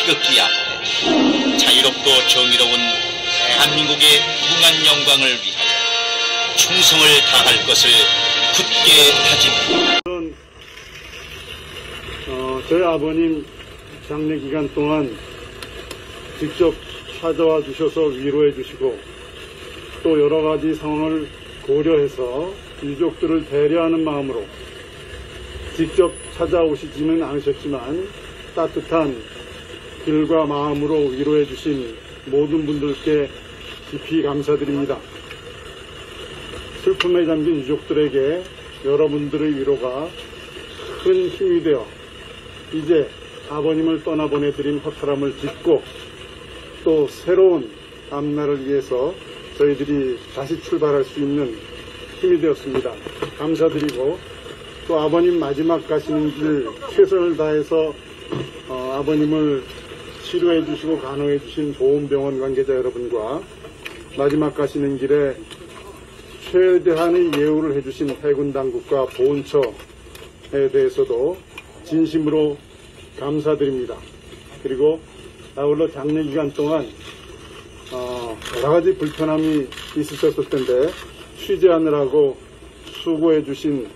태극기 앞에 자유롭고 정의로운 대한민국의 무궁한 영광을 위하여 충성을 다할 것을 굳게 다짐합니다. 저희 아버님 장례 기간 동안 직접 찾아와 주셔서 위로해 주시고 또 여러 가지 상황을 고려해서 유족들을 배려하는 마음으로 직접 찾아오시지는 않으셨지만 따뜻한 길과 마음으로 위로해 주신 모든 분들께 깊이 감사드립니다. 슬픔에 잠긴 유족들에게 여러분들의 위로가 큰 힘이 되어 이제 아버님을 떠나보내드린 허탈함을 딛고 또 새로운 앞날을 위해서 저희들이 다시 출발할 수 있는 힘이 되었습니다. 감사드리고 또 아버님 마지막 가시는 길 최선을 다해서 아버님을 치료해 주시고 간호해 주신 보훈병원 관계자 여러분과 마지막 가시는 길에 최대한의 예우를 해주신 해군 당국과 보훈처에 대해서도 진심으로 감사드립니다. 그리고 아울러 장례 기간 동안 여러 가지 불편함이 있으셨을 텐데 취재하느라고 수고해 주신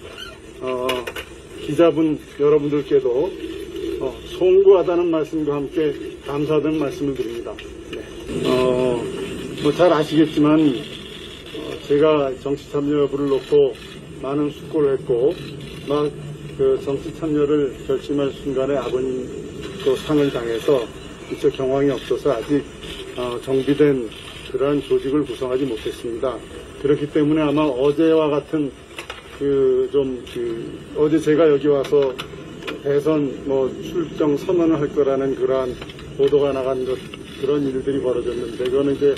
기자분 여러분들께도 송구하다는 말씀과 함께 감사하다는 말씀을 드립니다. 네. 잘 아시겠지만 제가 정치 참여 여부를 놓고 많은 숙고를 했고 그 정치 참여를 결심할 순간에 아버님도 상을 당해서 미처 경황이 없어서 아직 정비된 그러한 조직을 구성하지 못했습니다. 그렇기 때문에 아마 어제와 같은 어제 제가 여기 와서 대선 출정 선언을 할 거라는 그러한 보도가 나간 그런 일들이 벌어졌는데 그거는 이제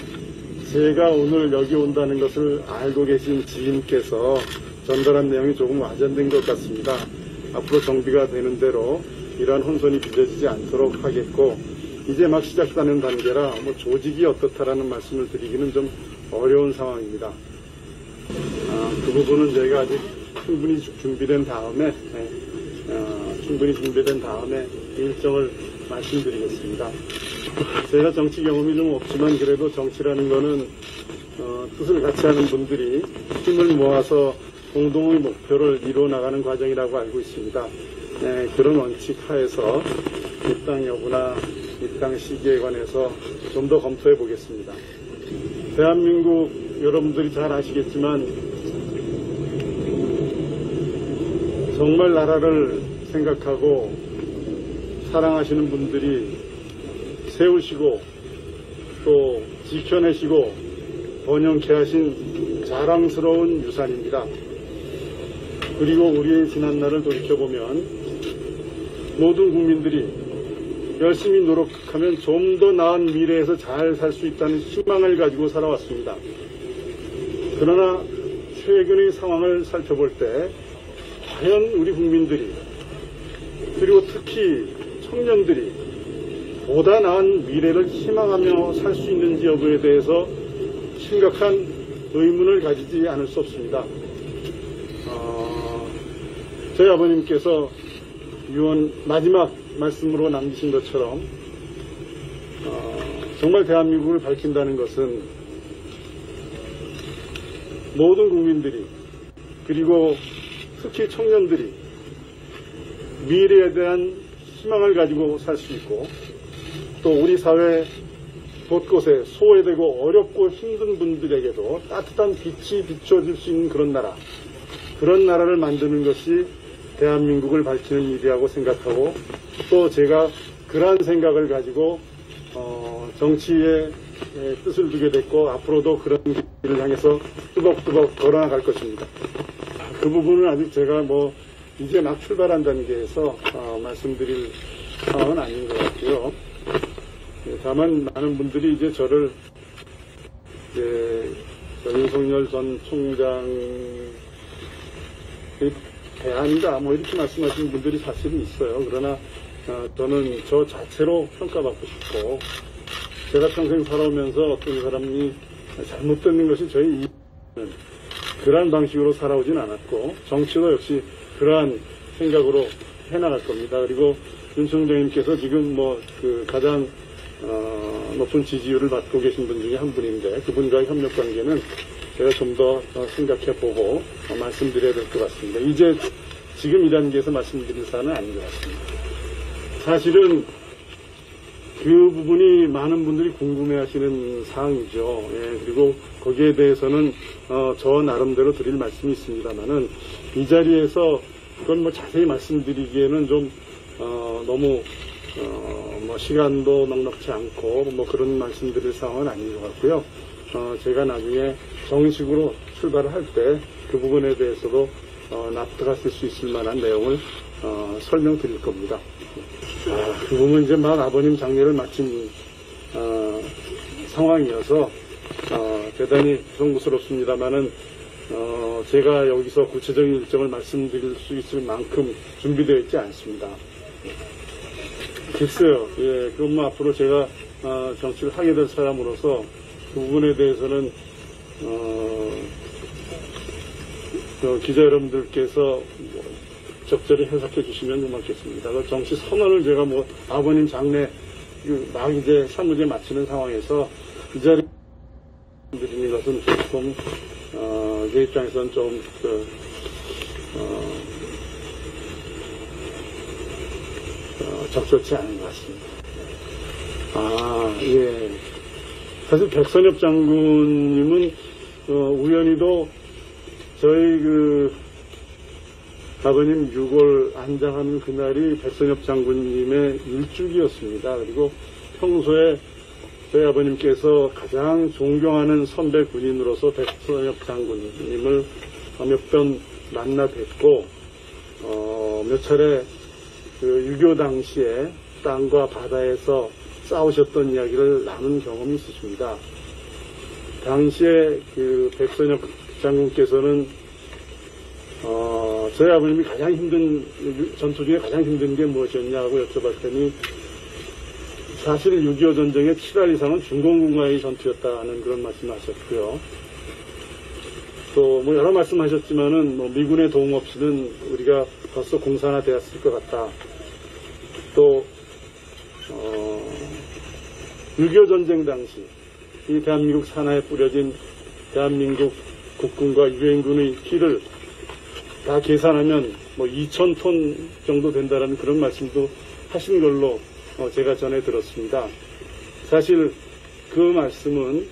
제가 오늘 여기 온다는 것을 알고 계신 지인께서 전달한 내용이 조금 와전된 것 같습니다. 앞으로 정비가 되는 대로 이러한 혼선이 빚어지지 않도록 하겠고 이제 막 시작되는 단계라 조직이 어떻다라는 말씀을 드리기는 좀 어려운 상황입니다. 그 부분은 저희가 아직 충분히 준비된 다음에 일정을 말씀드리겠습니다. 제가 정치 경험이 좀 없지만 그래도 정치라는 거는 뜻을 같이 하는 분들이 힘을 모아서 공동의 목표를 이루어 나가는 과정이라고 알고 있습니다. 네, 그런 원칙 하에서 입당 여부나 입당 시기에 관해서 좀 더 검토해 보겠습니다. 대한민국 여러분들이 잘 아시겠지만 정말 나라를 생각하고 사랑하시는 분들이 세우시고 또 지켜내시고 번영케 하신 자랑스러운 유산입니다. 그리고 우리의 지난날을 돌이켜보면 모든 국민들이 열심히 노력하면 좀 더 나은 미래에서 잘 살 수 있다는 희망을 가지고 살아왔습니다. 그러나 최근의 상황을 살펴볼 때 과연 우리 국민들이 그리고 특히 청년들이 보다 나은 미래를 희망하며 살 수 있는지 여부에 대해서 심각한 의문을 가지지 않을 수 없습니다. 저희 아버님께서 유언 마지막 말씀으로 남기신 것처럼 정말 대한민국을 밝힌다는 것은 모든 국민들이 그리고 특히 청년들이 미래에 대한 희망을 가지고 살 수 있고 또 우리 사회 곳곳에 소외되고 어렵고 힘든 분들에게도 따뜻한 빛이 비춰줄 수 있는 그런 나라를 만드는 것이 대한민국을 밝히는 일이라고 생각하고 또 제가 그러한 생각을 가지고 정치에 뜻을 두게 됐고 앞으로도 그런 길을 향해서 뚜벅뚜벅 걸어나갈 것입니다. 그 부분은 아직 제가 이제 막 출발한 단계에서 말씀드릴 상황은 아닌 것 같고요. 다만 많은 분들이 이제 저를 윤석열 전 총장의 대안이다 이렇게 말씀하시는 분들이 사실은 있어요. 그러나 저는 저 자체로 평가받고 싶고 제가 평생 살아오면서 어떤 사람이 잘못되는 것이 저희 이익은 그러한 방식으로 살아오진 않았고 정치도 역시 그러한 생각으로 해나갈 겁니다. 그리고 윤 총장님께서 지금 가장 높은 지지율을 받고 계신 분 중에 한 분인데 그분과의 협력 관계는 제가 좀 더 생각해보고 말씀드려야 될 것 같습니다. 이제 지금 이 단계에서 말씀드릴 사안은 아닌 것 같습니다. 사실은 그 부분이 많은 분들이 궁금해하시는 사항이죠. 예, 그리고 거기에 대해서는 저 나름대로 드릴 말씀이 있습니다만은 이 자리에서 그건 자세히 말씀드리기에는 좀 너무 시간도 넉넉치 않고 그런 말씀드릴 상황은 아닌 것 같고요. 제가 나중에 정식으로 출발을 할 때 그 부분에 대해서도 납득하실 수 있을 만한 내용을 설명드릴 겁니다. 그 부분은 이제 막 아버님 장례를 마친 상황이어서 대단히 송구스럽습니다만은 제가 여기서 구체적인 일정을 말씀드릴 수 있을 만큼 준비되어 있지 않습니다. 글쎄요. 예, 그럼 앞으로 제가 정치를 하게 될 사람으로서 그 부분에 대해서는 기자 여러분들께서 적절히 해석해 주시면 고맙겠습니다. 정치 선언을 제가 아버님 장례 막 이제 사무제 마치는 상황에서 이 자리에 드리는 것은 조금 제 입장에서는 좀 적절치 않은 것 같습니다. 예. 사실 백선엽 장군님은 우연히도 저희 아버님 6월 안장하는 그날이 백선엽 장군님의 일주기였습니다. 그리고 평소에 저희 아버님께서 가장 존경하는 선배 군인으로서 백선엽 장군님을 몇 번 만나 뵙고 몇 차례 6.25 당시에 땅과 바다에서 싸우셨던 이야기를 나눈 경험이 있으십니다. 당시에 백선엽 장군께서는 저희 아버님이 전투 중에 가장 힘든 게 무엇이었냐고 여쭤봤더니 사실 6.25 전쟁의 7할 이상은 중공군과의 전투였다는 그런 말씀을 하셨고요. 또 여러 말씀하셨지만은 미군의 도움 없이는 우리가 벌써 공산화되었을 것 같다. 또 6.25 전쟁 당시 이 대한민국 산하에 뿌려진 대한민국 국군과 유엔군의 피를 다 계산하면 2,000톤 정도 된다라는 그런 말씀도 하신 걸로 제가 전해 들었습니다. 사실 그 말씀은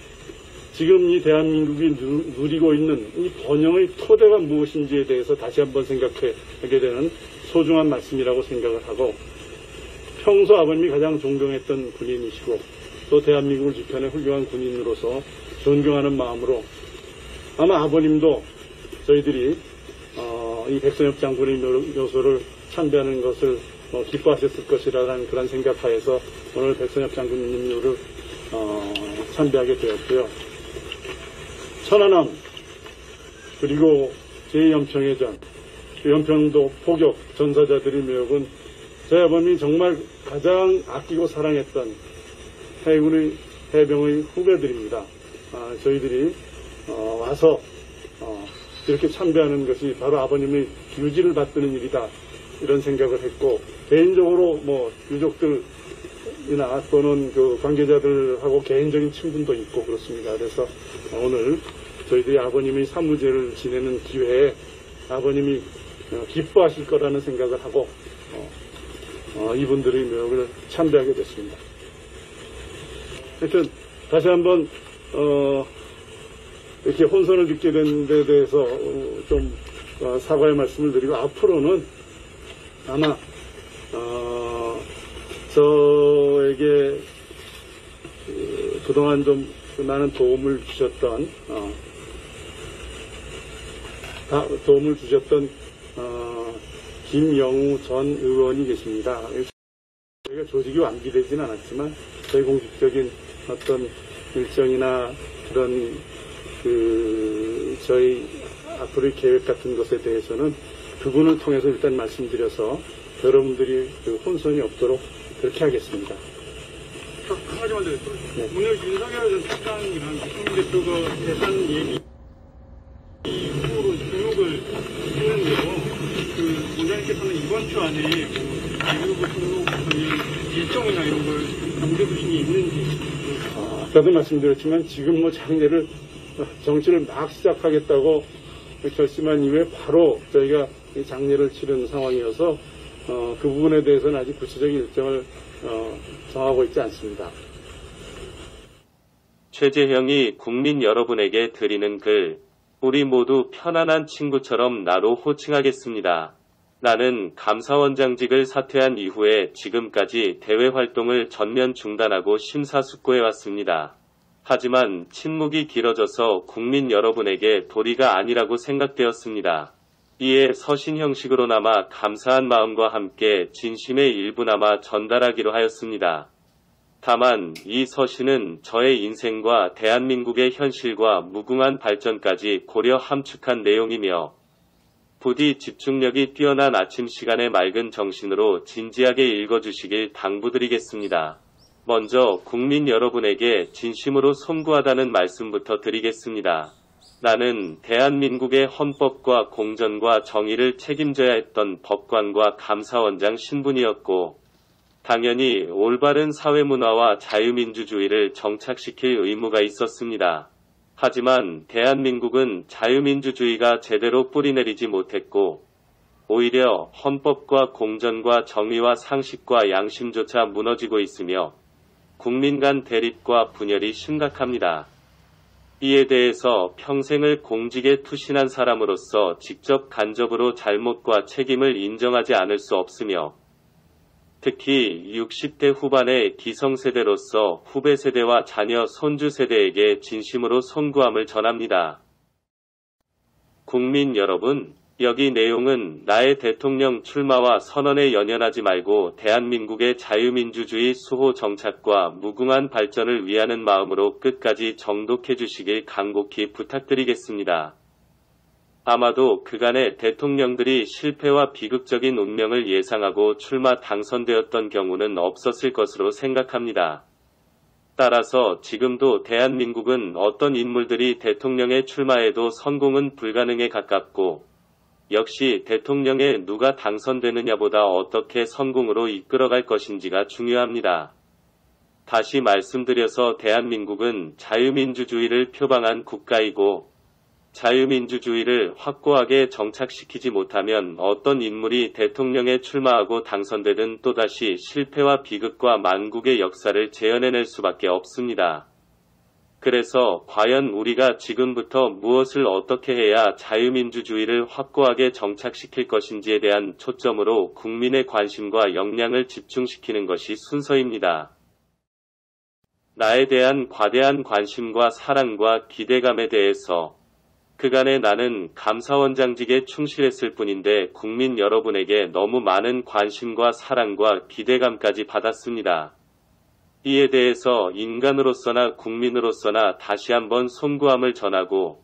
지금 이 대한민국이 누리고 있는 이 번영의 토대가 무엇인지에 대해서 다시 한번 생각하게 되는 소중한 말씀이라고 생각을 하고 평소 아버님이 가장 존경했던 군인이시고 또 대한민국을 지켜낸 훌륭한 군인으로서 존경하는 마음으로 아마 아버님도 저희들이 이 백선엽 장군의 묘소를 참배하는 것을 기뻐하셨을 것이라는 그런 생각하에서 오늘 백선엽 장군님 묘를 참배하게 되었고요. 천안함 그리고 제2연평해전 연평도 포격 전사자들의 묘역은 저희 아버님이 정말 가장 아끼고 사랑했던 해군의 해병의 후배들입니다. 저희들이 와서 이렇게 참배하는 것이 바로 아버님의 유지를 받드는 일이다 이런 생각을 했고 개인적으로 유족들이나 또는 관계자들하고 개인적인 친분도 있고 그렇습니다. 그래서 오늘 저희들이 아버님의 사무제를 지내는 기회에 아버님이 기뻐하실 거라는 생각을 하고 이분들의 묘역을 참배하게 됐습니다. 하여튼 다시 한번 이렇게 혼선을 듣게 된 데 대해서 좀 사과의 말씀을 드리고 앞으로는 아마 저에게 그동안 좀 많은 도움을 주셨던 김영우 전 의원이 계십니다. 저희가 조직이 완비되지는 않았지만 저희 공식적인 어떤 일정이나 그런 저희 앞으로의 계획 같은 것에 대해서는 그분을 통해서 일단 말씀드려서 여러분들이 혼선이 없도록 그렇게 하겠습니다. 한 가지만 더 여쭤보겠습니다. 네. 오늘 윤석열 전 총장이랑 이승민 대표가 대선 예비 후보로 등록을 했는데요. 원장님께서는 이번 주 안에 대규모 등록 일정이나 이런 걸 정해 두신 게 있는지. 아까도 말씀드렸지만 지금 장례를 정치를 막 시작하겠다고 결심한 이후에 바로 저희가 이 장례를 치르는 상황이어서 그 부분에 대해서는 아직 구체적인 일정을 정하고 있지 않습니다. 최재형이 국민 여러분에게 드리는 글, 우리 모두 편안한 친구처럼 나로 호칭하겠습니다. 나는 감사원장직을 사퇴한 이후에 지금까지 대외 활동을 전면 중단하고 심사숙고해왔습니다. 하지만 침묵이 길어져서 국민 여러분에게 도리가 아니라고 생각되었습니다. 이에 서신 형식으로나마 감사한 마음과 함께 진심의 일부나마 전달하기로 하였습니다. 다만 이 서신은 저의 인생과 대한민국의 현실과 무궁한 발전까지 고려 함축한 내용이며 부디 집중력이 뛰어난 아침 시간에 맑은 정신으로 진지하게 읽어주시길 당부드리겠습니다. 먼저 국민 여러분에게 진심으로 송구하다는 말씀부터 드리겠습니다. 나는 대한민국의 헌법과 공전과 정의를 책임져야 했던 법관과 감사원장 신분이었고 당연히 올바른 사회문화와 자유민주주의를 정착시킬 의무가 있었습니다. 하지만 대한민국은 자유민주주의가 제대로 뿌리내리지 못했고 오히려 헌법과 공전과 정의와 상식과 양심조차 무너지고 있으며 국민 간 대립과 분열이 심각합니다. 이에 대해서 평생을 공직에 투신한 사람으로서 직접 간접으로 잘못과 책임을 인정하지 않을 수 없으며 특히 60대 후반의 기성세대로서 후배 세대와 자녀, 손주 세대에게 진심으로 송구함을 전합니다. 국민 여러분, 여기 내용은 나의 대통령 출마와 선언에 연연하지 말고 대한민국의 자유민주주의 수호 정착과 무궁한 발전을 위하는 마음으로 끝까지 정독해 주시길 간곡히 부탁드리겠습니다. 아마도 그간의 대통령들이 실패와 비극적인 운명을 예상하고 출마 당선되었던 경우는 없었을 것으로 생각합니다. 따라서 지금도 대한민국은 어떤 인물들이 대통령에 출마해도 성공은 불가능에 가깝고 역시 대통령에 누가 당선되느냐보다 어떻게 성공으로 이끌어갈 것인지가 중요합니다. 다시 말씀드려서 대한민국은 자유민주주의를 표방한 국가이고 자유민주주의를 확고하게 정착시키지 못하면 어떤 인물이 대통령에 출마하고 당선되든 또다시 실패와 비극과 만국의 역사를 재현해낼 수밖에 없습니다. 그래서 과연 우리가 지금부터 무엇을 어떻게 해야 자유민주주의를 확고하게 정착시킬 것인지에 대한 초점으로 국민의 관심과 역량을 집중시키는 것이 순서입니다. 나에 대한 과대한 관심과 사랑과 기대감에 대해서 그간에 나는 감사원장직에 충실했을 뿐인데 국민 여러분에게 너무 많은 관심과 사랑과 기대감까지 받았습니다. 이에 대해서 인간으로서나 국민으로서나 다시 한번 송구함을 전하고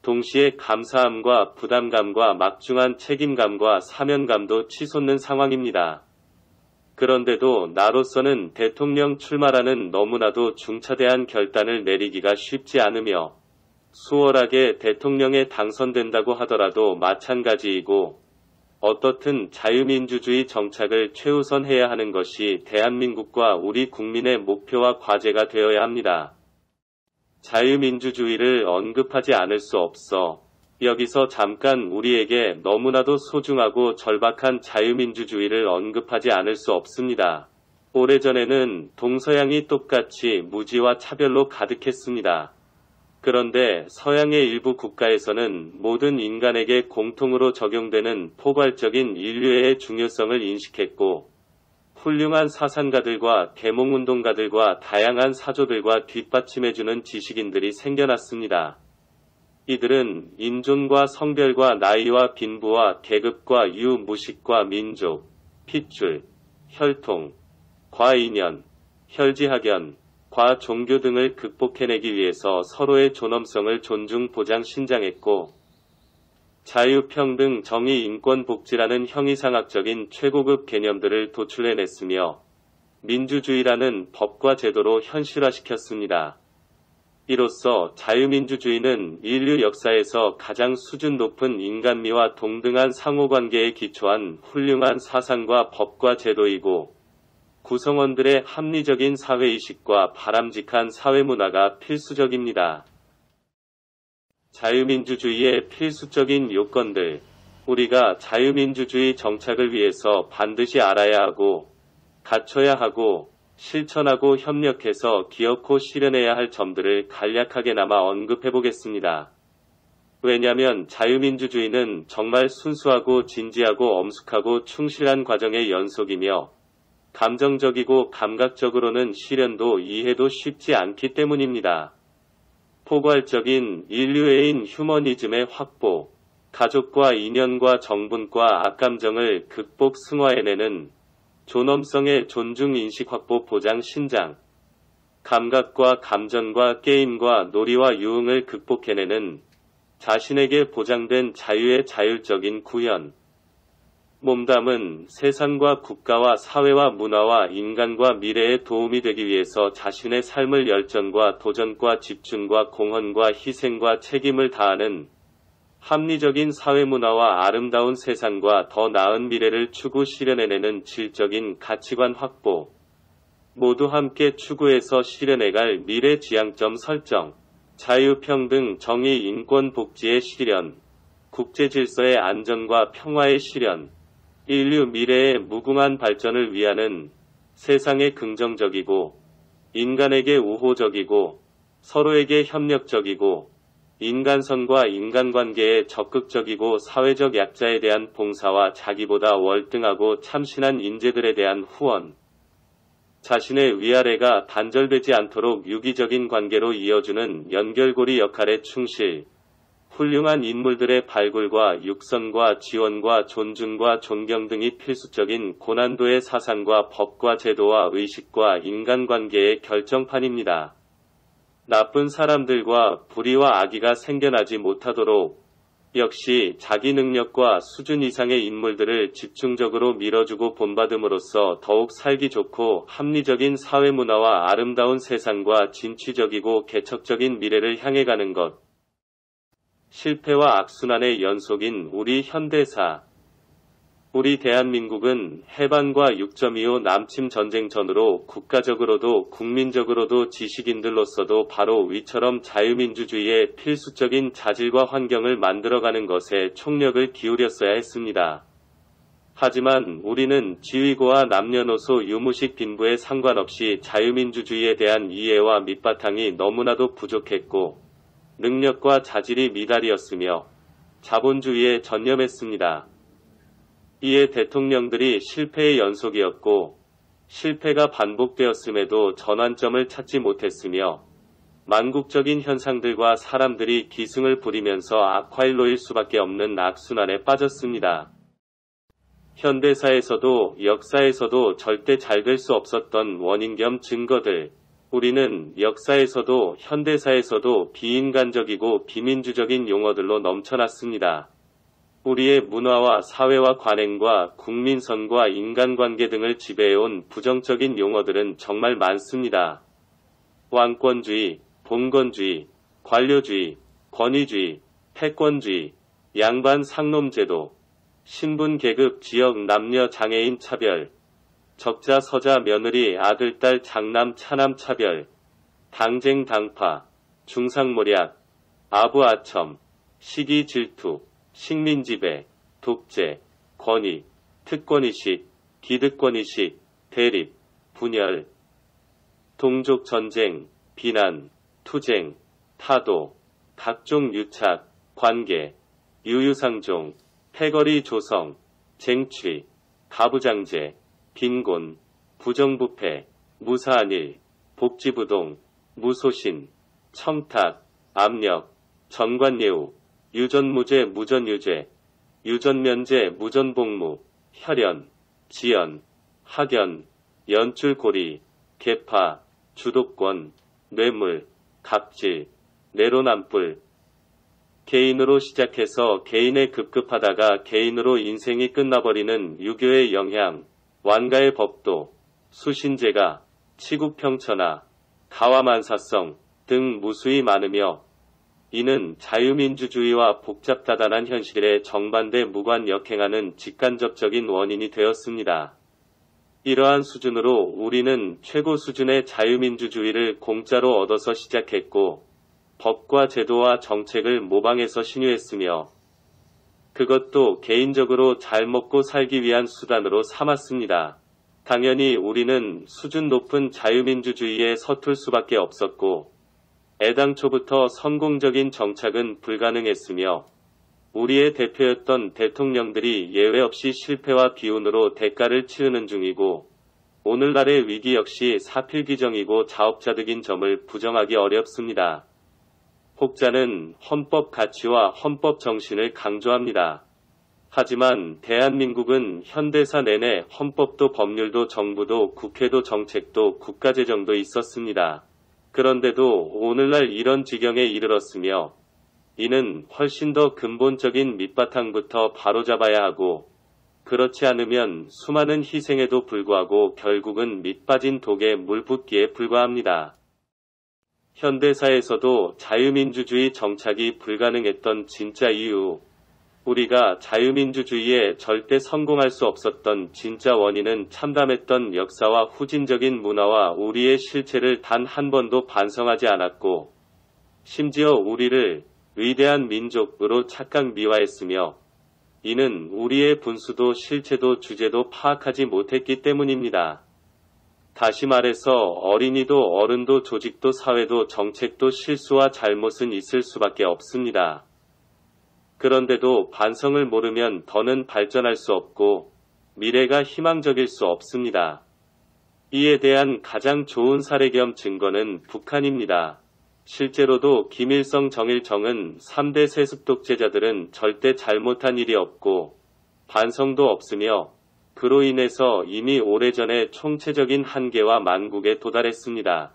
동시에 감사함과 부담감과 막중한 책임감과 사명감도 치솟는 상황입니다. 그런데도 나로서는 대통령 출마라는 너무나도 중차대한 결단을 내리기가 쉽지 않으며 수월하게 대통령에 당선된다고 하더라도 마찬가지이고 어떻든 자유민주주의 정착을 최우선해야 하는 것이 대한민국과 우리 국민의 목표와 과제가 되어야 합니다. 자유민주주의를 언급하지 않을 수 없어 여기서 잠깐 우리에게 너무나도 소중하고 절박한 자유민주주의를 언급하지 않을 수 없습니다. 오래전에는 동서양이 똑같이 무지와 차별로 가득했습니다. 그런데 서양의 일부 국가에서는 모든 인간에게 공통으로 적용되는 포괄적인 인류애의 중요성을 인식했고 훌륭한 사상가들과 계몽운동가들과 다양한 사조들과 뒷받침해주는 지식인들이 생겨났습니다. 이들은 인종과 성별과 나이와 빈부와 계급과 유무식과 민족, 핏줄, 혈통, 과인연, 혈지학연, 과 종교 등을 극복해내기 위해서 서로의 존엄성을 존중 보장 신장했고 자유, 평등, 정의, 인권, 복지라는 형이상학적인 최고급 개념들을 도출해냈으며 민주주의라는 법과 제도로 현실화시켰습니다. 이로써 자유민주주의는 인류 역사에서 가장 수준 높은 인간미와 동등한 상호관계에 기초한 훌륭한 사상과 법과 제도이고 구성원들의 합리적인 사회의식과 바람직한 사회문화가 필수적입니다. 자유민주주의의 필수적인 요건들. 우리가 자유민주주의 정착을 위해서 반드시 알아야 하고 갖춰야 하고 실천하고 협력해서 기어코 실현해야 할 점들을 간략하게나마 언급해 보겠습니다. 왜냐하면 자유민주주의는 정말 순수하고 진지하고 엄숙하고 충실한 과정의 연속이며 감정적이고 감각적으로는 실현도 이해도 쉽지 않기 때문입니다. 포괄적인 인류애인 휴머니즘의 확보, 가족과 인연과 정분과 악감정을 극복 승화해내는 존엄성의 존중인식 확보 보장 신장, 감각과 감전과 게임과 놀이와 유흥을 극복해내는 자신에게 보장된 자유의 자율적인 구현, 몸담은 세상과 국가와 사회와 문화와 인간과 미래에 도움이 되기 위해서 자신의 삶을 열정과 도전과 집중과 공헌과 희생과 책임을 다하는 합리적인 사회문화와 아름다운 세상과 더 나은 미래를 추구 실현해내는 질적인 가치관 확보, 모두 함께 추구해서 실현해갈 미래 지향점 설정, 자유, 평등, 정의, 인권, 복지의 실현, 국제질서의 안정과 평화의 실현, 인류 미래의 무궁한 발전을 위하는 세상에 긍정적이고 인간에게 우호적이고 서로에게 협력적이고 인간성과 인간관계에 적극적이고 사회적 약자에 대한 봉사와 자기보다 월등하고 참신한 인재들에 대한 후원, 자신의 위아래가 단절되지 않도록 유기적인 관계로 이어주는 연결고리 역할에 충실, 훌륭한 인물들의 발굴과 육성과 지원과 존중과 존경 등이 필수적인 고난도의 사상과 법과 제도와 의식과 인간관계의 결정판입니다. 나쁜 사람들과 불의와 악의가 생겨나지 못하도록 역시 자기 능력과 수준 이상의 인물들을 집중적으로 밀어주고 본받음으로써 더욱 살기 좋고 합리적인 사회문화와 아름다운 세상과 진취적이고 개척적인 미래를 향해 가는 것. 실패와 악순환의 연속인 우리 현대사. 우리 대한민국은 해방과 6.25 남침 전쟁 전후로 국가적으로도 국민적으로도 지식인들로서도 바로 위처럼 자유민주주의의 필수적인 자질과 환경을 만들어가는 것에 총력을 기울였어야 했습니다. 하지만 우리는 지위고와 남녀노소 유무식 빈부에 상관없이 자유민주주의에 대한 이해와 밑바탕이 너무나도 부족했고 능력과 자질이 미달이었으며 자본주의에 전념했습니다. 이에 대통령들이 실패의 연속이었고 실패가 반복되었음에도 전환점을 찾지 못했으며 만국적인 현상들과 사람들이 기승을 부리면서 악화일로일 수밖에 없는 악순환에 빠졌습니다. 현대사에서도 역사에서도 절대 잘 될 수 없었던 원인 겸 증거들. 우리는 역사에서도 현대사에서도 비인간적이고 비민주적인 용어들로 넘쳐났습니다. 우리의 문화와 사회와 관행과 국민선과 인간관계 등을 지배해온 부정적인 용어들은 정말 많습니다. 왕권주의, 봉건주의, 관료주의, 권위주의, 패권주의, 양반 상놈제도, 신분 계급 지역 남녀 장애인 차별, 적자 서자 며느리 아들 딸 장남 차남 차별, 당쟁 당파, 중상모략, 아부 아첨, 시기 질투, 식민지배, 독재, 권위, 특권의식, 기득권의식, 대립, 분열, 동족전쟁, 비난, 투쟁, 타도, 각종 유착, 관계, 유유상종, 패거리 조성, 쟁취, 가부장제, 빈곤, 부정부패, 무사한일, 복지부동, 무소신, 청탁, 압력, 전관예우, 유전무죄 무전유죄, 유전면제 무전복무, 혈연, 지연, 학연, 연출고리, 계파, 주도권, 뇌물, 갑질, 내로남불, 개인으로 시작해서 개인에 급급하다가 개인으로 인생이 끝나버리는 유교의 영향, 완가의 법도, 수신제가, 치국평천하, 가와만사성, 등 무수히 많으며 이는 자유민주주의와 복잡다단한 현실에 정반대 무관역행하는 직간접적인 원인이 되었습니다. 이러한 수준으로 우리는 최고 수준의 자유민주주의를 공짜로 얻어서 시작했고 법과 제도와 정책을 모방해서 신유했으며 그것도 개인적으로 잘 먹고 살기 위한 수단으로 삼았습니다. 당연히 우리는 수준 높은 자유민주주의에 서툴 수밖에 없었고 애당초부터 성공적인 정착은 불가능했으며 우리의 대표였던 대통령들이 예외 없이 실패와 비운으로 대가를 치르는 중이고 오늘날의 위기 역시 사필귀정이고 자업자득인 점을 부정하기 어렵습니다. 혹자는 헌법 가치와 헌법 정신을 강조합니다. 하지만 대한민국은 현대사 내내 헌법도 법률도 정부도 국회도 정책도 국가재정도 있었습니다. 그런데도 오늘날 이런 지경에 이르렀으며 이는 훨씬 더 근본적인 밑바탕부터 바로잡아야 하고 그렇지 않으면 수많은 희생에도 불구하고 결국은 밑빠진 독에 물 붓기에 불과합니다. 현대사에서도 자유민주주의 정착이 불가능했던 진짜 이유, 우리가 자유민주주의에 절대 성공할 수 없었던 진짜 원인은 참담했던 역사와 후진적인 문화와 우리의 실체를 단 한 번도 반성하지 않았고 심지어 우리를 위대한 민족으로 착각 미화했으며 이는 우리의 분수도 실체도 주제도 파악하지 못했기 때문입니다. 다시 말해서 어린이도 어른도 조직도 사회도 정책도 실수와 잘못은 있을 수밖에 없습니다. 그런데도 반성을 모르면 더는 발전할 수 없고 미래가 희망적일 수 없습니다. 이에 대한 가장 좋은 사례 겸 증거는 북한입니다. 실제로도 김일성, 정일정은 3대 세습 독재자들은 절대 잘못한 일이 없고 반성도 없으며 그로 인해서 이미 오래전에 총체적인 한계와 만국에 도달했습니다.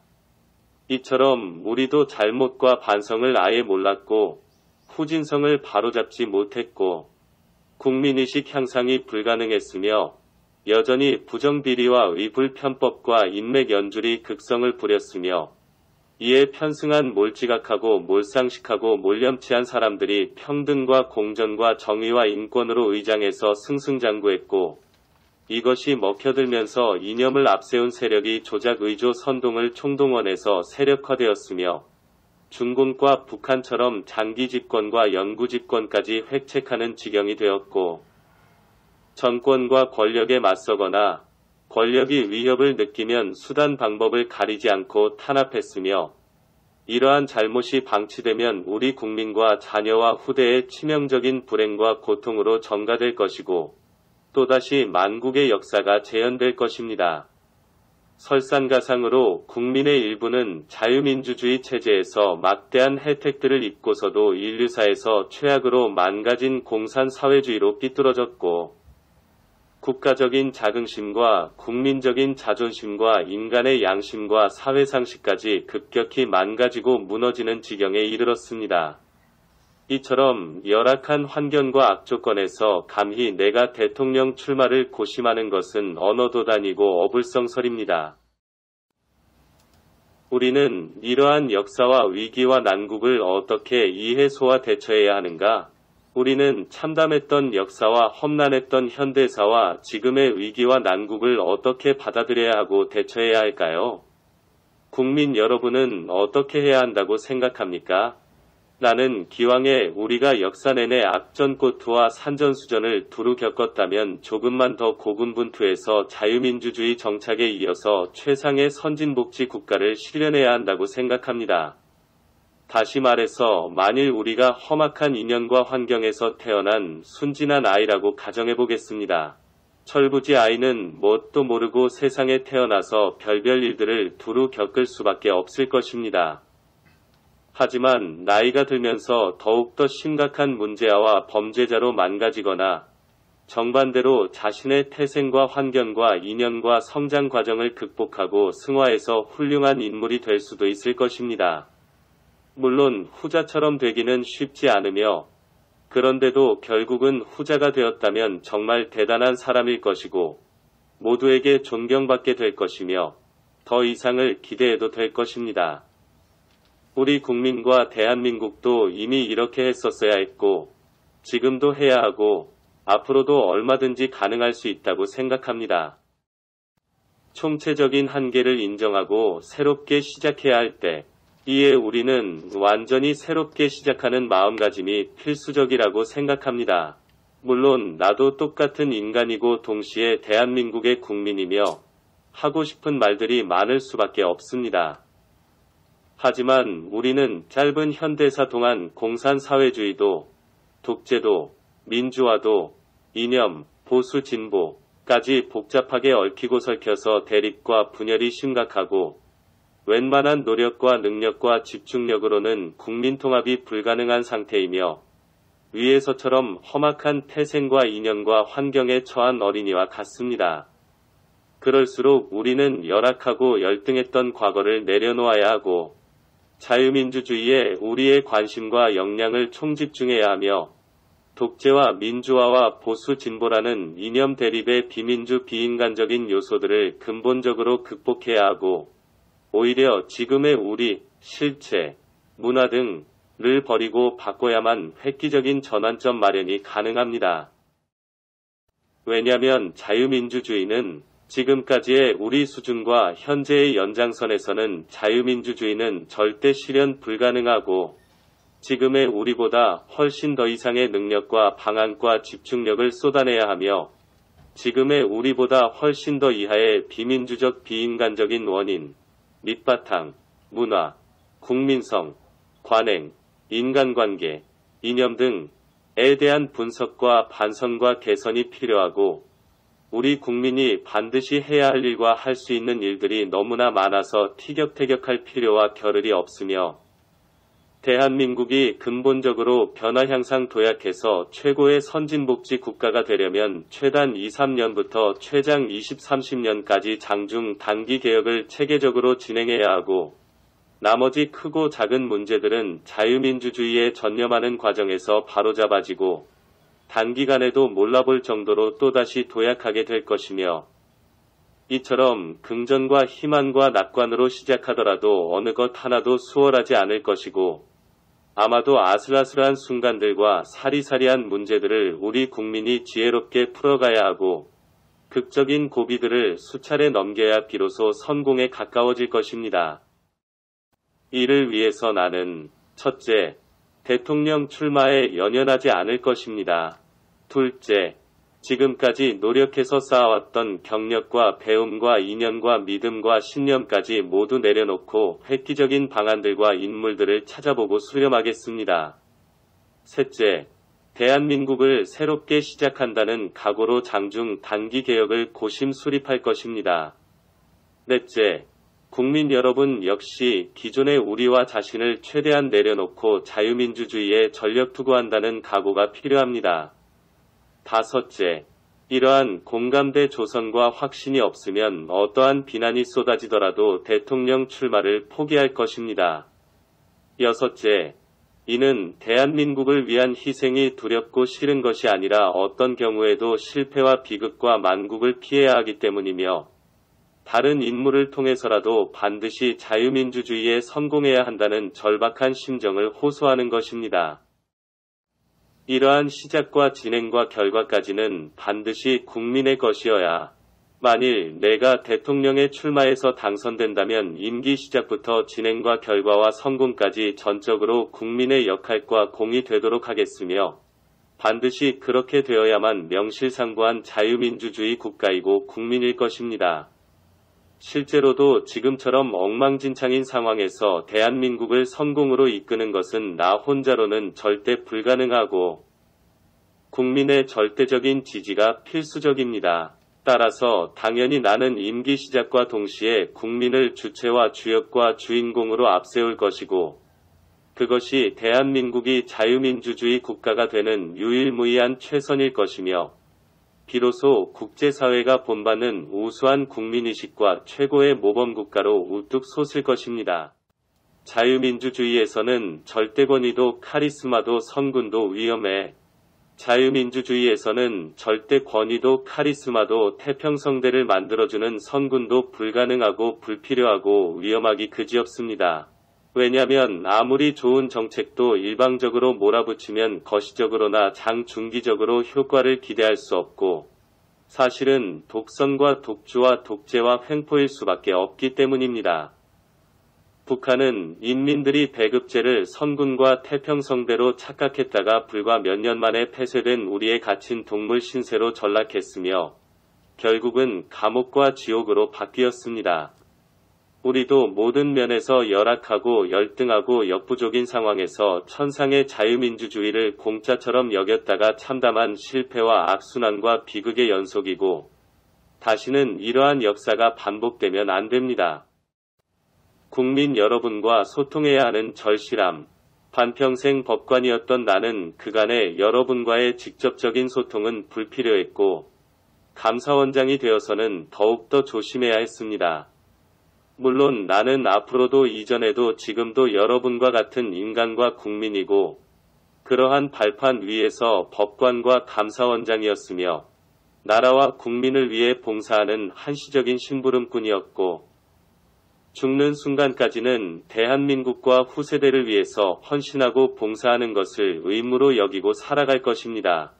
이처럼 우리도 잘못과 반성을 아예 몰랐고 후진성을 바로잡지 못했고 국민의식 향상이 불가능했으며 여전히 부정비리와 의불편법과 인맥 연줄이 극성을 부렸으며 이에 편승한 몰지각하고 몰상식하고 몰염치한 사람들이 평등과 공정과 정의와 인권으로 의장해서 승승장구했고 이것이 먹혀들면서 이념을 앞세운 세력이 조작 의조 선동을 총동원해서 세력화되었으며 중공과 북한처럼 장기 집권과 영구 집권까지 획책하는 지경이 되었고 정권과 권력에 맞서거나 권력이 위협을 느끼면 수단 방법을 가리지 않고 탄압했으며 이러한 잘못이 방치되면 우리 국민과 자녀와 후대의 치명적인 불행과 고통으로 전가될 것이고 또다시 만국의 역사가 재현될 것입니다. 설상가상으로 국민의 일부는 자유민주주의 체제에서 막대한 혜택들을 입고서도 인류사에서 최악으로 망가진 공산사회주의로 삐뚤어졌고 국가적인 자긍심과 국민적인 자존심과 인간의 양심과 사회상식까지 급격히 망가지고 무너지는 지경에 이르렀습니다. 이처럼 열악한 환경과 악조건에서 감히 내가 대통령 출마를 고심하는 것은 언어도단이고 어불성설입니다. 우리는 이러한 역사와 위기와 난국을 어떻게 이해소와 대처해야 하는가? 우리는 참담했던 역사와 험난했던 현대사와 지금의 위기와 난국을 어떻게 받아들여야 하고 대처해야 할까요? 국민 여러분은 어떻게 해야 한다고 생각합니까? 나는 기왕에 우리가 역사 내내 악전꼬투와 산전수전을 두루 겪었다면 조금만 더 고군분투해서 자유민주주의 정착에 이어서 최상의 선진복지 국가를 실현해야 한다고 생각합니다. 다시 말해서 만일 우리가 험악한 인연과 환경에서 태어난 순진한 아이라고 가정해보겠습니다. 철부지 아이는 뭣도 모르고 세상에 태어나서 별별 일들을 두루 겪을 수밖에 없을 것입니다. 하지만 나이가 들면서 더욱더 심각한 문제아와 범죄자로 망가지거나 정반대로 자신의 태생과 환경과 인연과 성장 과정을 극복하고 승화해서 훌륭한 인물이 될 수도 있을 것입니다. 물론 후자처럼 되기는 쉽지 않으며 그런데도 결국은 후자가 되었다면 정말 대단한 사람일 것이고 모두에게 존경받게 될 것이며 더 이상을 기대해도 될 것입니다. 우리 국민과 대한민국도 이미 이렇게 했었어야 했고, 지금도 해야 하고, 앞으로도 얼마든지 가능할 수 있다고 생각합니다. 총체적인 한계를 인정하고 새롭게 시작해야 할 때, 이에 우리는 완전히 새롭게 시작하는 마음가짐이 필수적이라고 생각합니다. 물론 나도 똑같은 인간이고 동시에 대한민국의 국민이며 하고 싶은 말들이 많을 수밖에 없습니다. 하지만 우리는 짧은 현대사 동안 공산사회주의도, 독재도, 민주화도, 이념, 보수 진보까지 복잡하게 얽히고 설켜서 대립과 분열이 심각하고 웬만한 노력과 능력과 집중력으로는 국민통합이 불가능한 상태이며 위에서처럼 험악한 태생과 인연과 환경에 처한 어린이와 같습니다. 그럴수록 우리는 열악하고 열등했던 과거를 내려놓아야 하고 자유민주주의에 우리의 관심과 역량을 총집중해야 하며 독재와 민주화와 보수 진보라는 이념 대립의 비민주 비인간적인 요소들을 근본적으로 극복해야 하고 오히려 지금의 우리, 실체, 문화 등을 버리고 바꿔야만 획기적인 전환점 마련이 가능합니다. 왜냐하면 자유민주주의는 지금까지의 우리 수준과 현재의 연장선에서는 자유민주주의는 절대 실현 불가능하고 지금의 우리보다 훨씬 더 이상의 능력과 방안과 집중력을 쏟아내야 하며 지금의 우리보다 훨씬 더 이하의 비민주적 비인간적인 원인, 밑바탕, 문화, 국민성, 관행, 인간관계, 이념 등에 대한 분석과 반성과 개선이 필요하고 우리 국민이 반드시 해야 할 일과 할 수 있는 일들이 너무나 많아서 티격태격할 필요와 겨를이 없으며 대한민국이 근본적으로 변화 향상 도약해서 최고의 선진복지 국가가 되려면 최단 2~3년부터 최장 20~30년까지 장중 단기 개혁을 체계적으로 진행해야 하고 나머지 크고 작은 문제들은 자유민주주의에 전념하는 과정에서 바로잡아지고 단기간에도 몰라볼 정도로 또다시 도약하게 될 것이며 이처럼 긍정과 희망과 낙관으로 시작하더라도 어느 것 하나도 수월하지 않을 것이고 아마도 아슬아슬한 순간들과 사리사리한 문제들을 우리 국민이 지혜롭게 풀어가야 하고 극적인 고비들을 수차례 넘겨야 비로소 성공에 가까워질 것입니다. 이를 위해서 나는 첫째, 대통령 출마에 연연하지 않을 것입니다. 둘째, 지금까지 노력해서 쌓아왔던 경력과 배움과 인연과 믿음과 신념까지 모두 내려놓고 획기적인 방안들과 인물들을 찾아보고 수렴하겠습니다. 셋째, 대한민국을 새롭게 시작한다는 각오로 장중 단기 개혁을 고심 수립할 것입니다. 넷째, 국민 여러분 역시 기존의 우리와 자신을 최대한 내려놓고 자유민주주의에 전력 투구한다는 각오가 필요합니다. 다섯째, 이러한 공감대 조성과 확신이 없으면 어떠한 비난이 쏟아지더라도 대통령 출마를 포기할 것입니다. 여섯째, 이는 대한민국을 위한 희생이 두렵고 싫은 것이 아니라 어떤 경우에도 실패와 비극과 만국을 피해야 하기 때문이며 다른 인물을 통해서라도 반드시 자유민주주의에 성공해야 한다는 절박한 심정을 호소하는 것입니다. 이러한 시작과 진행과 결과까지는 반드시 국민의 것이어야 만일 내가 대통령에 출마해서 당선된다면 임기 시작부터 진행과 결과와 성공까지 전적으로 국민의 역할과 공이 되도록 하겠으며 반드시 그렇게 되어야만 명실상부한 자유민주주의 국가이고 국민일 것입니다. 실제로도 지금처럼 엉망진창인 상황에서 대한민국을 성공으로 이끄는 것은 나 혼자로는 절대 불가능하고 국민의 절대적인 지지가 필수적입니다. 따라서 당연히 나는 임기 시작과 동시에 국민을 주체와 주역과 주인공으로 앞세울 것이고 그것이 대한민국이 자유민주주의 국가가 되는 유일무이한 최선일 것이며 비로소 국제사회가 본받는 우수한 국민의식과 최고의 모범국가로 우뚝 솟을 것입니다. 자유민주주의에서는 절대권위도 카리스마도 선군도 위험해. 자유민주주의에서는 절대권위도 카리스마도 태평성대를 만들어주는 선군도 불가능하고 불필요하고 위험하기 그지없습니다. 왜냐면 아무리 좋은 정책도 일방적으로 몰아붙이면 거시적으로나 장중기적으로 효과를 기대할 수 없고 사실은 독선과 독주와 독재와 횡포일 수밖에 없기 때문입니다. 북한은 인민들이 배급제를 선군과 태평성대로 착각했다가 불과 몇 년 만에 폐쇄된 우리의 갇힌 동물 신세로 전락했으며 결국은 감옥과 지옥으로 바뀌었습니다. 우리도 모든 면에서 열악하고 열등하고 역부족인 상황에서 천상의 자유민주주의를 공짜처럼 여겼다가 참담한 실패와 악순환과 비극의 연속이고 다시는 이러한 역사가 반복되면 안 됩니다. 국민 여러분과 소통해야 하는 절실함. 반평생 법관이었던 나는 그간의 여러분과의 직접적인 소통은 불필요했고 감사원장이 되어서는 더욱더 조심해야 했습니다. 물론 나는 앞으로도 이전에도 지금도 여러분과 같은 인간과 국민이고 그러한 발판 위에서 법관과 감사원장이었으며 나라와 국민을 위해 봉사하는 한시적인 심부름꾼이었고 죽는 순간까지는 대한민국과 후세대를 위해서 헌신하고 봉사하는 것을 의무로 여기고 살아갈 것입니다.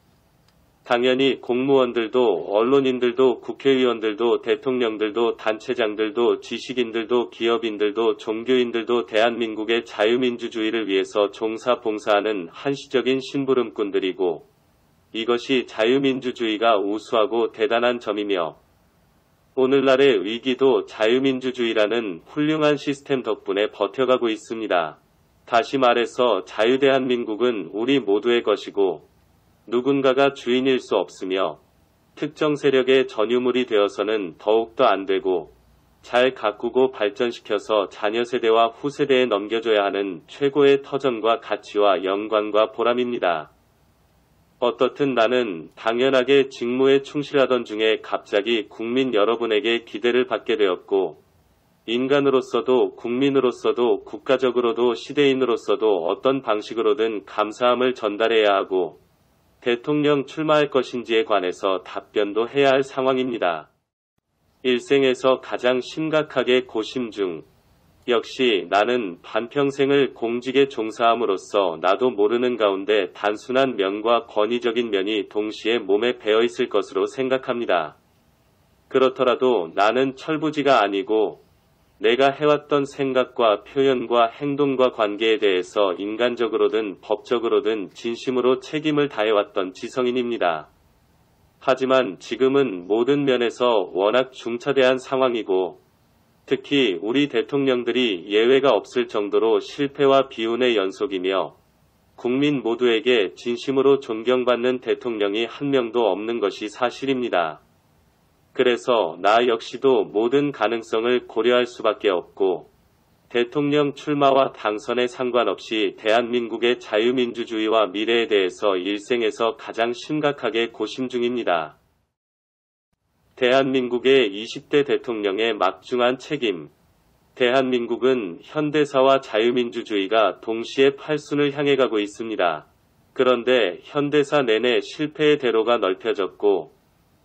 당연히 공무원들도 언론인들도 국회의원들도 대통령들도 단체장들도 지식인들도 기업인들도 종교인들도 대한민국의 자유민주주의를 위해서 종사봉사하는 한시적인 심부름꾼들이고 이것이 자유민주주의가 우수하고 대단한 점이며 오늘날의 위기도 자유민주주의라는 훌륭한 시스템 덕분에 버텨가고 있습니다. 다시 말해서 자유대한민국은 우리 모두의 것이고 누군가가 주인일 수 없으며 특정 세력의 전유물이 되어서는 더욱더 안 되고 잘 가꾸고 발전시켜서 자녀 세대와 후세대에 넘겨줘야 하는 최고의 터전과 가치와 영광과 보람입니다. 어떻든 나는 당연하게 직무에 충실하던 중에 갑자기 국민 여러분에게 기대를 받게 되었고 인간으로서도 국민으로서도 국가적으로도 시대인으로서도 어떤 방식으로든 감사함을 전달해야 하고 대통령 출마할 것인지에 관해서 답변도 해야 할 상황입니다. 일생에서 가장 심각하게 고심 중 역시 나는 반평생을 공직에 종사함으로써 나도 모르는 가운데 단순한 면과 권위적인 면이 동시에 몸에 배어 있을 것으로 생각합니다. 그렇더라도 나는 철부지가 아니고 내가 해왔던 생각과 표현과 행동과 관계에 대해서 인간적으로든 법적으로든 진심으로 책임을 다해왔던 지성인입니다. 하지만 지금은 모든 면에서 워낙 중차대한 상황이고 특히 우리 대통령들이 예외가 없을 정도로 실패와 비운의 연속이며 국민 모두에게 진심으로 존경받는 대통령이 한 명도 없는 것이 사실입니다. 그래서 나 역시도 모든 가능성을 고려할 수밖에 없고 대통령 출마와 당선에 상관없이 대한민국의 자유민주주의와 미래에 대해서 일생에서 가장 심각하게 고심 중입니다. 대한민국의 20대 대통령의 막중한 책임. 대한민국은 현대사와 자유민주주의가 동시에 팔순을 향해 가고 있습니다. 그런데 현대사 내내 실패의 대로가 넓혀졌고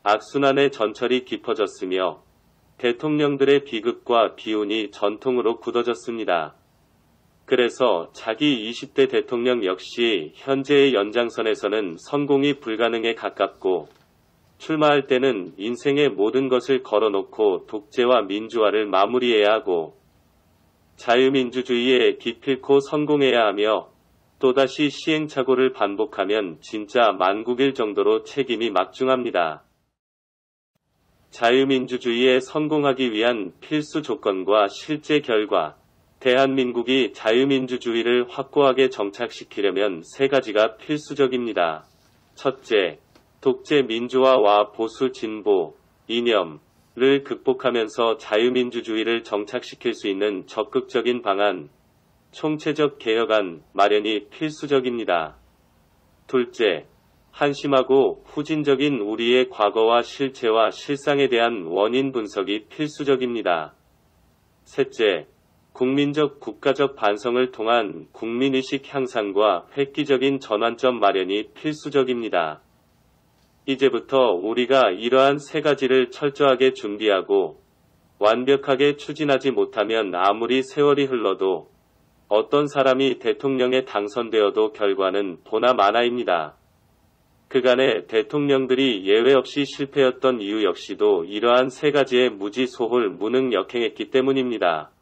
악순환의 전철이 깊어졌으며 대통령들의 비극과 비운이 전통으로 굳어졌습니다. 그래서 자기 20대 대통령 역시 현재의 연장선에서는 성공이 불가능에 가깝고 출마할 때는 인생의 모든 것을 걸어놓고 독재와 민주화를 마무리해야 하고 자유민주주의에 기필코 성공해야 하며 또다시 시행착오를 반복하면 진짜 만국일 정도로 책임이 막중합니다. 자유민주주의에 성공하기 위한 필수 조건과 실제 결과. 대한민국이 자유민주주의를 확고하게 정착시키려면 세 가지가 필수적입니다. 첫째, 독재 민주화와 보수 진보, 이념을 극복하면서 자유민주주의를 정착시킬 수 있는 적극적인 방안, 총체적 개혁안 마련이 필수적입니다. 둘째, 한심하고 후진적인 우리의 과거와 실체와 실상에 대한 원인 분석이 필수적입니다. 셋째, 국민적 국가적 반성을 통한 국민의식 향상과 획기적인 전환점 마련이 필수적입니다. 이제부터 우리가 이러한 세 가지를 철저하게 준비하고 완벽하게 추진하지 못하면 아무리 세월이 흘러도 어떤 사람이 대통령에 당선되어도 결과는 보나 마나입니다. 그간의 대통령들이 예외 없이 실패했던 이유 역시도 이러한 세 가지의 무지소홀 무능역행했기 때문입니다.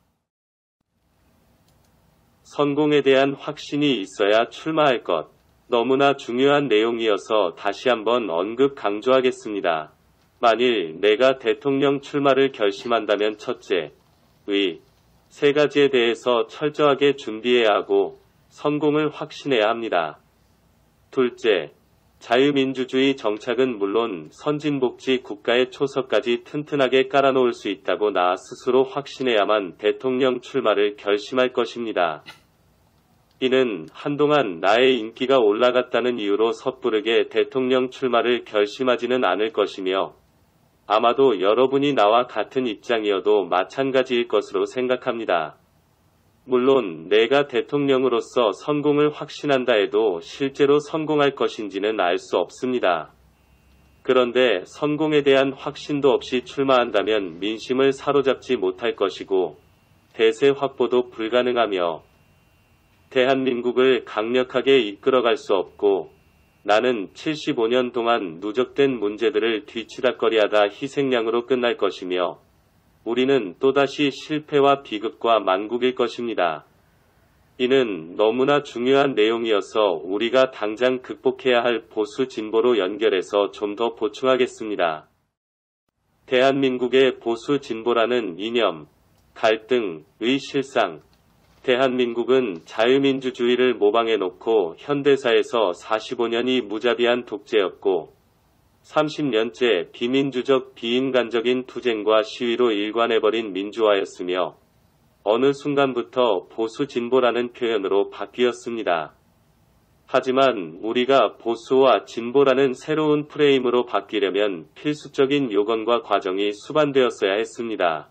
성공에 대한 확신이 있어야 출마할 것. 너무나 중요한 내용이어서 다시 한번 언급 강조하겠습니다. 만일 내가 대통령 출마를 결심한다면 첫째, 세 가지에 대해서 철저하게 준비해야 하고 성공을 확신해야 합니다. 둘째, 자유민주주의 정착은 물론 선진복지 국가의 초석까지 튼튼하게 깔아놓을 수 있다고 나 스스로 확신해야만 대통령 출마를 결심할 것입니다. 이는 한동안 나의 인기가 올라갔다는 이유로 섣부르게 대통령 출마를 결심하지는 않을 것이며 아마도 여러분이 나와 같은 입장이어도 마찬가지일 것으로 생각합니다. 물론 내가 대통령으로서 성공을 확신한다 해도 실제로 성공할 것인지는 알 수 없습니다. 그런데 성공에 대한 확신도 없이 출마한다면 민심을 사로잡지 못할 것이고 대세 확보도 불가능하며 대한민국을 강력하게 이끌어갈 수 없고 나는 75년 동안 누적된 문제들을 뒤치다꺼리하다 희생양으로 끝날 것이며 우리는 또다시 실패와 비극과 만국일 것입니다. 이는 너무나 중요한 내용이어서 우리가 당장 극복해야 할 보수 진보로 연결해서 좀 더 보충하겠습니다. 대한민국의 보수 진보라는 이념, 갈등의 실상. 대한민국은 자유민주주의를 모방해놓고 현대사에서 45년이 무자비한 독재였고 30년째 비민주적 비인간적인 투쟁과 시위로 일관해버린 민주화였으며 어느 순간부터 보수 진보라는 표현으로 바뀌었습니다. 하지만 우리가 보수와 진보라는 새로운 프레임으로 바뀌려면 필수적인 요건과 과정이 수반되었어야 했습니다.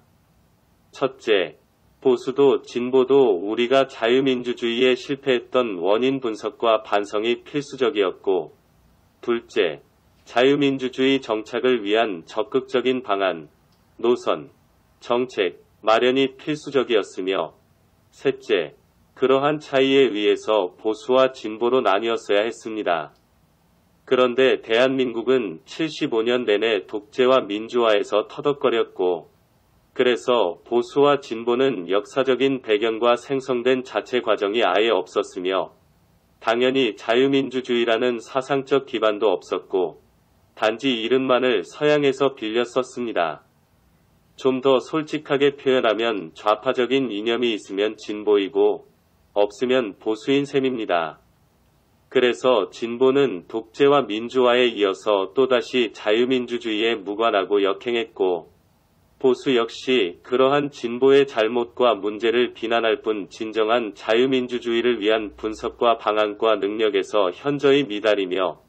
첫째, 보수도 진보도 우리가 자유민주주의에 실패했던 원인 분석과 반성이 필수적이었고 둘째, 자유민주주의 정착을 위한 적극적인 방안, 노선, 정책, 마련이 필수적이었으며 셋째, 그러한 차이에 의해서 보수와 진보로 나뉘었어야 했습니다. 그런데 대한민국은 75년 내내 독재와 민주화에서 터덕거렸고 그래서 보수와 진보는 역사적인 배경과 생성된 자체 과정이 아예 없었으며 당연히 자유민주주의라는 사상적 기반도 없었고 단지 이름만을 서양에서 빌려 썼습니다. 좀 더 솔직하게 표현하면 좌파적인 이념이 있으면 진보이고 없으면 보수인 셈입니다. 그래서 진보는 독재와 민주화에 이어서 또다시 자유민주주의에 무관하고 역행했고 보수 역시 그러한 진보의 잘못과 문제를 비난할 뿐 진정한 자유민주주의를 위한 분석과 방안과 능력에서 현저히 미달이며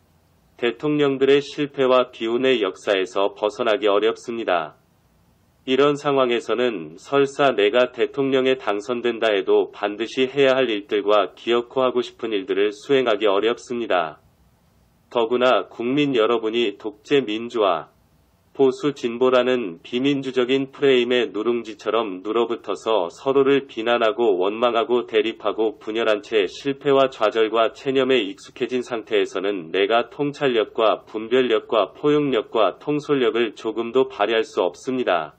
대통령들의 실패와 비운의 역사에서 벗어나기 어렵습니다. 이런 상황에서는 설사 내가 대통령에 당선된다 해도 반드시 해야 할 일들과 기어코 하고 싶은 일들을 수행하기 어렵습니다. 더구나 국민 여러분이 독재 민주화, 보수 진보라는 비민주적인 프레임의 누룽지처럼 눌어붙어서 서로를 비난하고 원망하고 대립하고 분열한 채 실패와 좌절과 체념에 익숙해진 상태에서는 내가 통찰력과 분별력과 포용력과 통솔력을 조금도 발휘할 수 없습니다.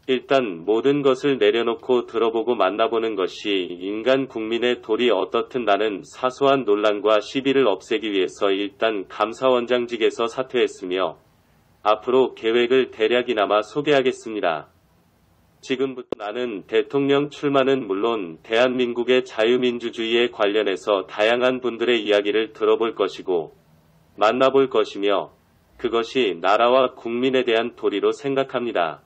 일단 모든 것을 내려놓고 들어보고 만나보는 것이 인간 국민의 도리 어떻든 나는 사소한 논란과 시비를 없애기 위해서 일단 감사원장직에서 사퇴했으며 앞으로 계획을 대략이나마 소개하겠습니다. 지금부터 나는 대통령 출마는 물론 대한민국의 자유민주주의에 관련해서 다양한 분들의 이야기를 들어볼 것이고 만나볼 것이며 그것이 나라와 국민에 대한 도리로 생각합니다.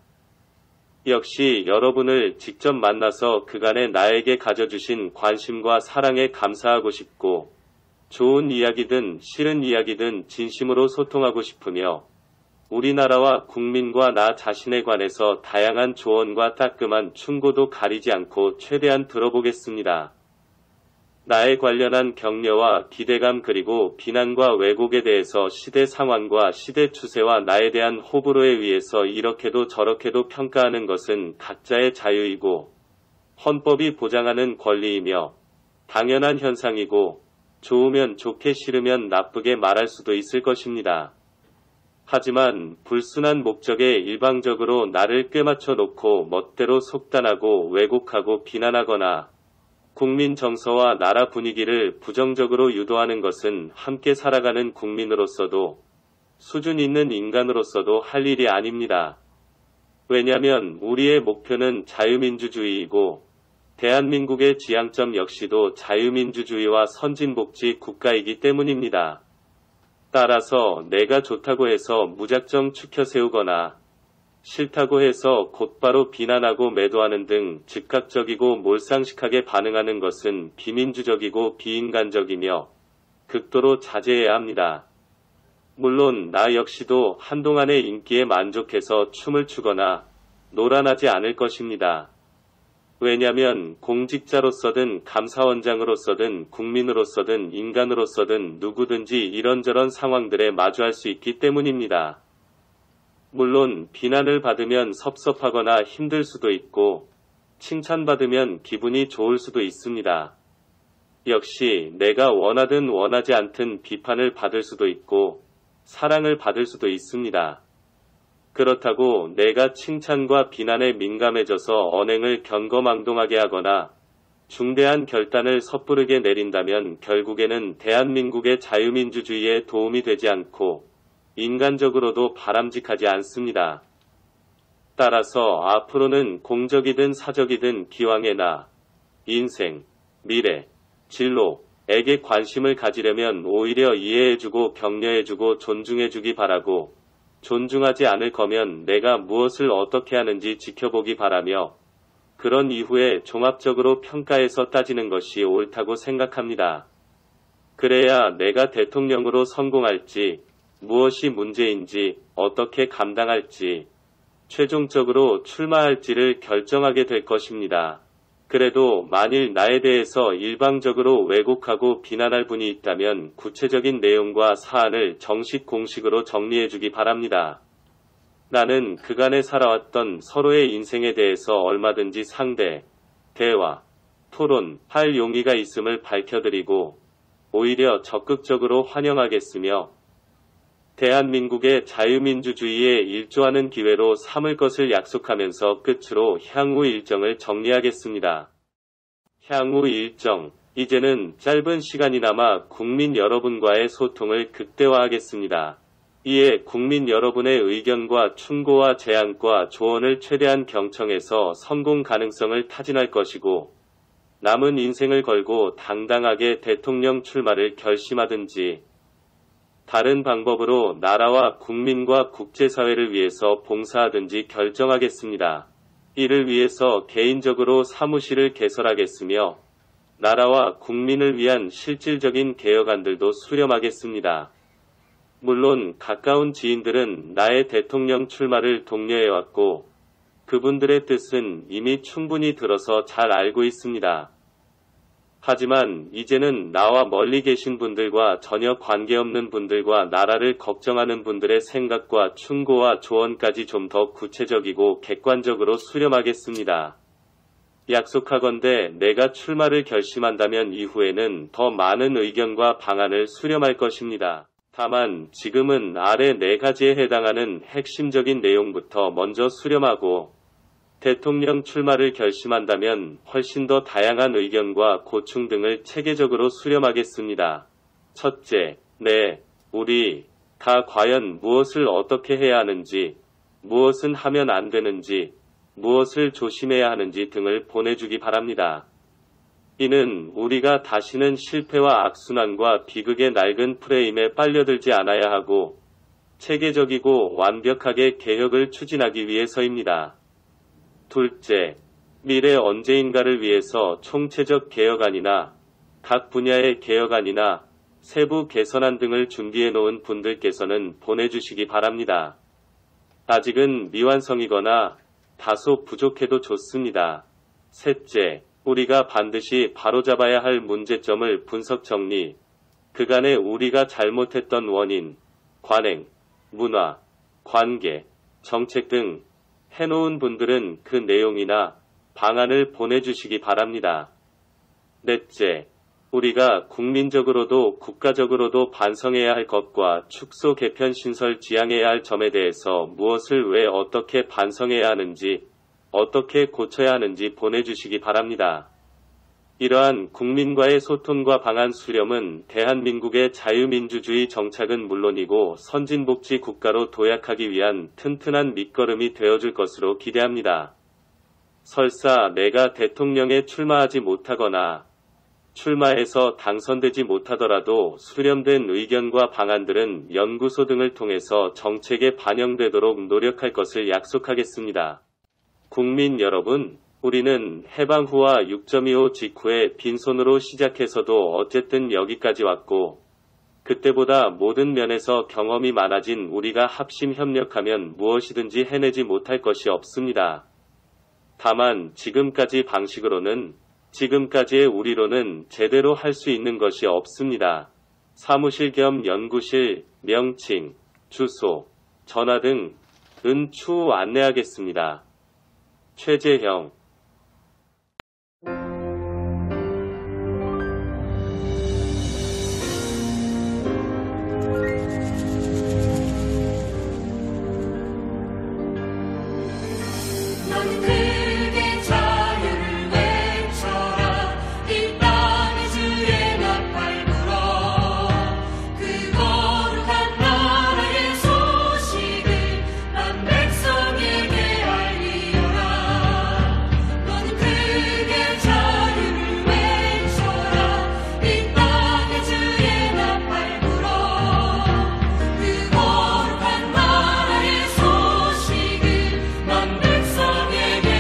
역시 여러분을 직접 만나서 그간의 나에게 가져주신 관심과 사랑에 감사하고 싶고 좋은 이야기든 싫은 이야기든 진심으로 소통하고 싶으며 우리나라와 국민과 나 자신에 관해서 다양한 조언과 따끔한 충고도 가리지 않고 최대한 들어보겠습니다. 나에 관련한 격려와 기대감 그리고 비난과 왜곡에 대해서 시대 상황과 시대 추세와 나에 대한 호불호에 의해서 이렇게도 저렇게도 평가하는 것은 각자의 자유이고 헌법이 보장하는 권리이며 당연한 현상이고 좋으면 좋게 싫으면 나쁘게 말할 수도 있을 것입니다. 하지만 불순한 목적에 일방적으로 나를 꿰맞춰 놓고 멋대로 속단하고 왜곡하고 비난하거나 국민 정서와 나라 분위기를 부정적으로 유도하는 것은 함께 살아가는 국민으로서도 수준 있는 인간으로서도 할 일이 아닙니다. 왜냐하면 우리의 목표는 자유민주주의이고 대한민국의 지향점 역시도 자유민주주의와 선진복지 국가이기 때문입니다. 따라서 내가 좋다고 해서 무작정 추켜 세우거나 싫다고 해서 곧바로 비난하고 매도하는 등 즉각적이고 몰상식하게 반응하는 것은 비민주적이고 비인간적이며 극도로 자제해야 합니다. 물론 나 역시도 한동안의 인기에 만족해서 춤을 추거나 노란하지 않을 것입니다. 왜냐하면 공직자로서든 감사원장으로서든 국민으로서든 인간으로서든 누구든지 이런저런 상황들에 마주할 수 있기 때문입니다. 물론 비난을 받으면 섭섭하거나 힘들 수도 있고 칭찬받으면 기분이 좋을 수도 있습니다. 역시 내가 원하든 원하지 않든 비판을 받을 수도 있고 사랑을 받을 수도 있습니다. 그렇다고 내가 칭찬과 비난에 민감해져서 언행을 경거망동하게 하거나 중대한 결단을 섣부르게 내린다면 결국에는 대한민국의 자유민주주의에 도움이 되지 않고 인간적으로도 바람직하지 않습니다. 따라서 앞으로는 공적이든 사적이든 기왕에 나, 인생, 미래, 진로에게 관심을 가지려면 오히려 이해해주고 격려해주고 존중해주기 바라고 존중하지 않을 거면 내가 무엇을 어떻게 하는지 지켜보기 바라며 그런 이후에 종합적으로 평가해서 따지는 것이 옳다고 생각합니다. 그래야 내가 대통령으로 성공할지 무엇이 문제인지 어떻게 감당할지 최종적으로 출마할지를 결정하게 될 것입니다. 그래도 만일 나에 대해서 일방적으로 왜곡하고 비난할 분이 있다면 구체적인 내용과 사안을 정식 공식으로 정리해주기 바랍니다. 나는 그간에 살아왔던 서로의 인생에 대해서 얼마든지 상대, 대화, 토론할 용의가 있음을 밝혀드리고 오히려 적극적으로 환영하겠으며 대한민국의 자유민주주의에 일조하는 기회로 삼을 것을 약속하면서 끝으로 향후 일정을 정리하겠습니다. 향후 일정, 이제는 짧은 시간이나마 국민 여러분과의 소통을 극대화하겠습니다. 이에 국민 여러분의 의견과 충고와 제안과 조언을 최대한 경청해서 성공 가능성을 타진할 것이고 남은 인생을 걸고 당당하게 대통령 출마를 결심하든지 다른 방법으로 나라와 국민과 국제사회를 위해서 봉사하든지 결정하겠습니다. 이를 위해서 개인적으로 사무실을 개설하겠으며 나라와 국민을 위한 실질적인 개혁안들도 수렴하겠습니다. 물론 가까운 지인들은 나의 대통령 출마를 독려해왔고 그분들의 뜻은 이미 충분히 들어서 잘 알고 있습니다. 하지만 이제는 나와 멀리 계신 분들과 전혀 관계없는 분들과 나라를 걱정하는 분들의 생각과 충고와 조언까지 좀 더 구체적이고 객관적으로 수렴하겠습니다. 약속하건대 내가 출마를 결심한다면 이후에는 더 많은 의견과 방안을 수렴할 것입니다. 다만 지금은 아래 4가지에 해당하는 핵심적인 내용부터 먼저 수렴하고 대통령 출마를 결심한다면 훨씬 더 다양한 의견과 고충 등을 체계적으로 수렴하겠습니다. 첫째, 우리가 과연 무엇을 어떻게 해야 하는지, 무엇은 하면 안 되는지, 무엇을 조심해야 하는지 등을 보내주기 바랍니다. 이는 우리가 다시는 실패와 악순환과 비극의 낡은 프레임에 빨려들지 않아야 하고 체계적이고 완벽하게 개혁을 추진하기 위해서입니다. 둘째, 미래 언제인가를 위해서 총체적 개혁안이나 각 분야의 개혁안이나 세부 개선안 등을 준비해 놓은 분들께서는 보내주시기 바랍니다. 아직은 미완성이거나 다소 부족해도 좋습니다. 셋째, 우리가 반드시 바로잡아야 할 문제점을 분석 정리, 그간에 우리가 잘못했던 원인, 관행, 문화, 관계, 정책 등 해놓은 분들은 그 내용이나 방안을 보내주시기 바랍니다. 넷째, 우리가 국민적으로도 국가적으로도 반성해야 할 것과 축소 개편 신설 지향해야 할 점에 대해서 무엇을 왜 어떻게 반성해야 하는지, 어떻게 고쳐야 하는지 보내주시기 바랍니다. 이러한 국민과의 소통과 방안 수렴은 대한민국의 자유민주주의 정착은 물론이고 선진복지 국가로 도약하기 위한 튼튼한 밑거름이 되어줄 것으로 기대합니다. 설사 내가 대통령에 출마하지 못하거나 출마해서 당선되지 못하더라도 수렴된 의견과 방안들은 연구소 등을 통해서 정책에 반영되도록 노력할 것을 약속하겠습니다. 국민 여러분, 우리는 해방 후와 6.25 직후에 빈손으로 시작해서도 어쨌든 여기까지 왔고, 그때보다 모든 면에서 경험이 많아진 우리가 합심 협력하면 무엇이든지 해내지 못할 것이 없습니다. 다만 지금까지 방식으로는, 지금까지의 우리로는 제대로 할 수 있는 것이 없습니다. 사무실 겸 연구실, 명칭, 주소, 전화 등은 추후 안내하겠습니다. 최재형. 거룩한 나라의 소식을 만 백성에게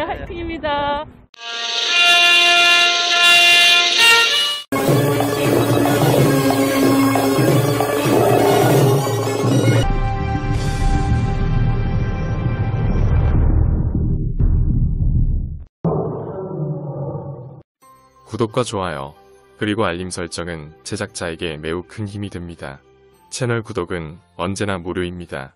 화이팅입니다. 구독과 좋아요, 그리고 알림 설정은 제작자에게 매우 큰 힘이 됩니다. 채널 구독은 언제나 무료입니다.